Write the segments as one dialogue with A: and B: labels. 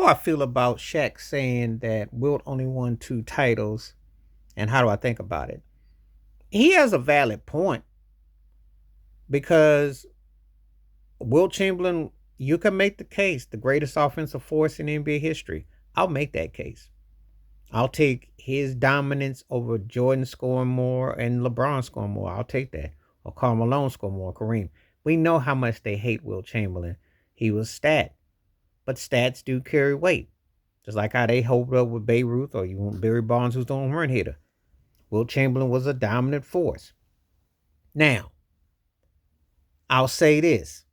A: I feel about Shaq saying that Wilt only won 2 titles, and how do I think about it? He has a valid point because Wilt Chamberlain, you can make the case, the greatest offensive force in NBA history. I'll make that case. I'll take his dominance over Jordan scoring more and LeBron scoring more. I'll take that. Or Karl Malone scoring more, Kareem. We know how much they hate Wilt Chamberlain. He was stat, but stats do carry weight. Just like how they hold up with Babe Ruth or you want Barry Bonds, who's the home run hitter. Wilt Chamberlain was a dominant force. Now, I'll say this.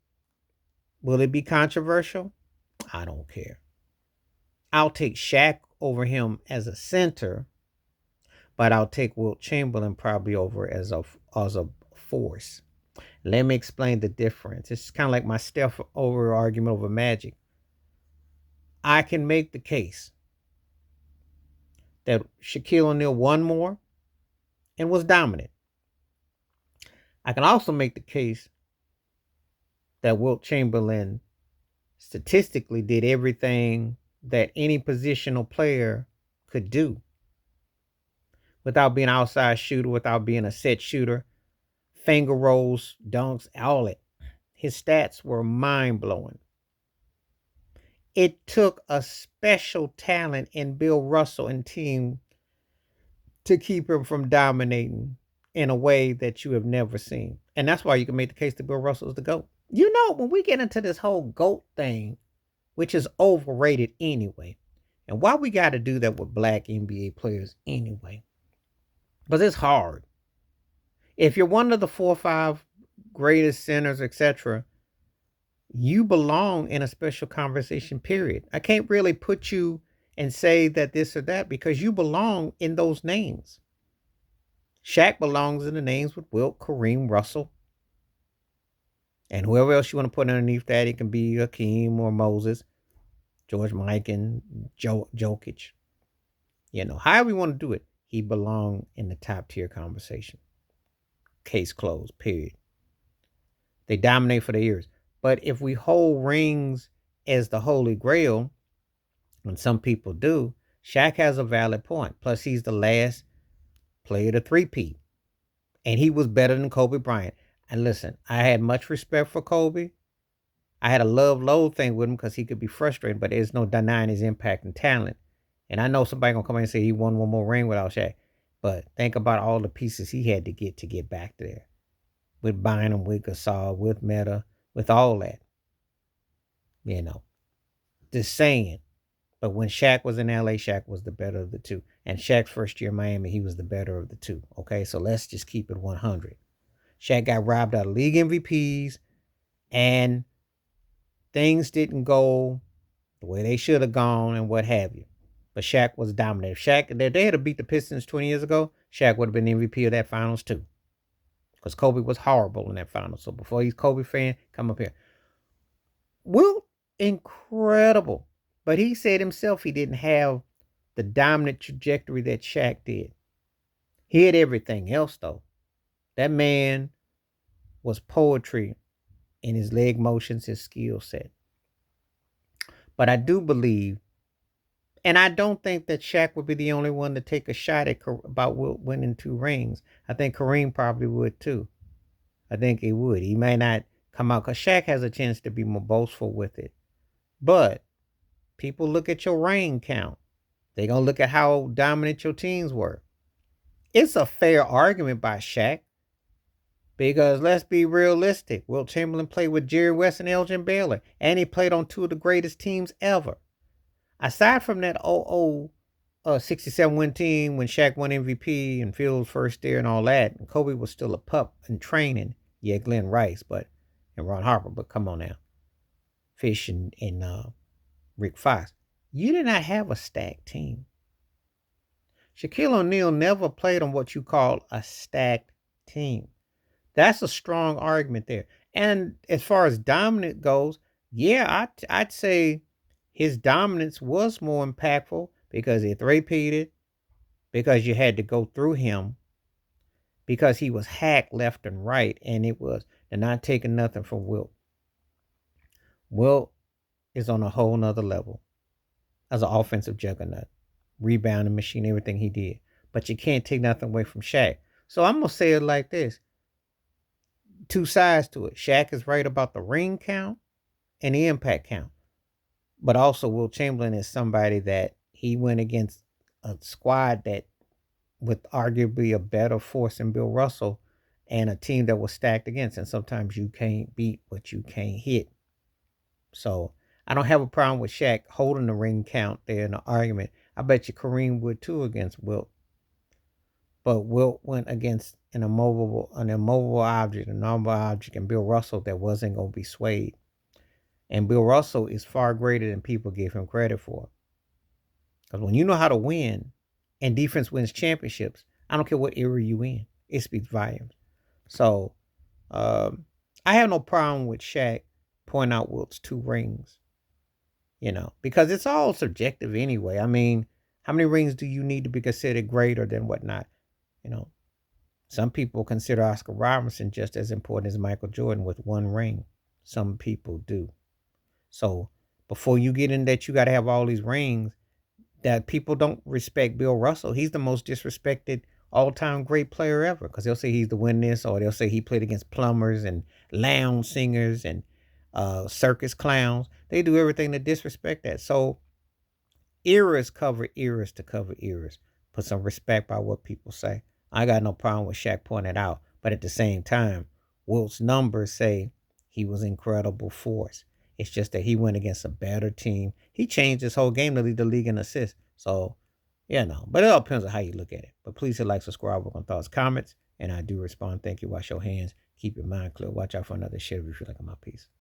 A: Will it be controversial? I don't care. I'll take Shaq over him as a center, but I'll take Wilt Chamberlain probably over as a force. Let me explain the difference. It's kind of like my Steph over argument over Magic. I can make the case that Shaquille O'Neal won more and was dominant. I can also make the case that Wilt Chamberlain statistically did everything that any positional player could do without being an outside shooter, without being a set shooter, finger rolls, dunks, all it. His stats were mind blowing. It took a special talent in Bill Russell and team to keep him from dominating in a way that you have never seen. And that's why you can make the case that Bill Russell is the GOAT. You know, when we get into this whole GOAT thing, which is overrated anyway, and why we got to do that with black NBA players anyway, because it's hard. If you're one of the 4 or 5 greatest centers, etc., you belong in a special conversation, period. I can't really put you and say that this or that because you belong in those names. Shaq belongs in the names with Wilt, Kareem, Russell, and whoever else you want to put underneath that. It can be Hakeem or Moses, George Mike, and Jokic. You know, however you want to do it, he belonged in the top tier conversation. Case closed, period. They dominate for the years. But if we hold rings as the holy grail, and some people do, Shaq has a valid point. Plus, he's the last player to three-peat. And he was better than Kobe Bryant. And listen, I had much respect for Kobe. I had a love-loathe thing with him because he could be frustrating, but there's no denying his impact and talent. And I know somebody going to come in and say he won one more ring without Shaq. But think about all the pieces he had to get back there. With Bynum, with Gasol, with Meta, with all that. You know, just saying. But when Shaq was in LA, Shaq was the better of the two. And Shaq's first year in Miami, he was the better of the two. Okay, so let's just keep it 100. Shaq got robbed out of league MVPs, and things didn't go the way they should have gone and what have you. But Shaq was dominant. If Shaq, they had to beat the Pistons 20 years ago, Shaq would have been MVP of that finals too. Because Kobe was horrible in that finals. So before he's Kobe fan, come up here. Wilt, incredible. But he said himself he didn't have the dominant trajectory that Shaq did. He had everything else, though. That man was poetry in his leg motions, his skill set. But I do believe, and I don't think that Shaq would be the only one to take a shot at about Wilt winning 2 rings. I think Kareem probably would too. I think he would. He may not come out because Shaq has a chance to be more boastful with it. But people look at your ring count. They're going to look at how dominant your teams were. It's a fair argument by Shaq because let's be realistic. Wilt Chamberlain played with Jerry West and Elgin Baylor, and he played on 2 of the greatest teams ever. Aside from that 67 win team when Shaq won MVP and Phil's first year and all that, and Kobe was still a pup in training. Yeah, Glenn Rice, and Ron Harper, but come on now. Fish and Rick Fox. You did not have a stacked team. Shaquille O'Neal never played on what you call a stacked team. That's a strong argument there. And as far as dominant goes, yeah, I'd say his dominance was more impactful because he three-peated, because you had to go through him, because he was hacked left and right, and they're not taking nothing from Wilt. Wilt is on a whole nother level. as an offensive juggernaut, rebounding machine, everything he did. But you can't take nothing away from Shaq. So I'm gonna say it like this: two sides to it. Shaq is right about the ring count and the impact count, but also Will Chamberlain is somebody that he went against a squad that with arguably a better force than Bill Russell and a team that was stacked against. And sometimes you can't beat what you can't hit. So I don't have a problem with Shaq holding the ring count there in the argument. I bet you Kareem would too against Wilt. But Wilt went against an immobile object, a normal object, and Bill Russell that wasn't gonna be swayed. And Bill Russell is far greater than people give him credit for. Because when you know how to win and defense wins championships, I don't care what era you in, it speaks volumes. So I have no problem with Shaq pointing out Wilt's two rings, because it's all subjective anyway. I mean, how many rings do you need to be considered greater than whatnot? You know, some people consider Oscar Robertson just as important as Michael Jordan with one ring. Some people do. So before you get in that, you got to have all these rings. That people don't respect Bill Russell. He's the most disrespected all-time great player ever because they'll say he's the winningest, or they'll say he played against plumbers and lounge singers and circus clowns. They do everything to disrespect that. So eras cover eras to cover eras. Put some respect by what people say. I got no problem with Shaq pointing it out, but at the same time, Wilt's numbers say he was incredible force. It's just that he went against a better team. He changed his whole game to lead the league in assists. So, but it all depends on how you look at it. But please hit like, subscribe, work on thoughts, comments, and I do respond. Thank you. Wash your hands. Keep your mind clear. Watch out for another shit if you feel like I'm out. Peace.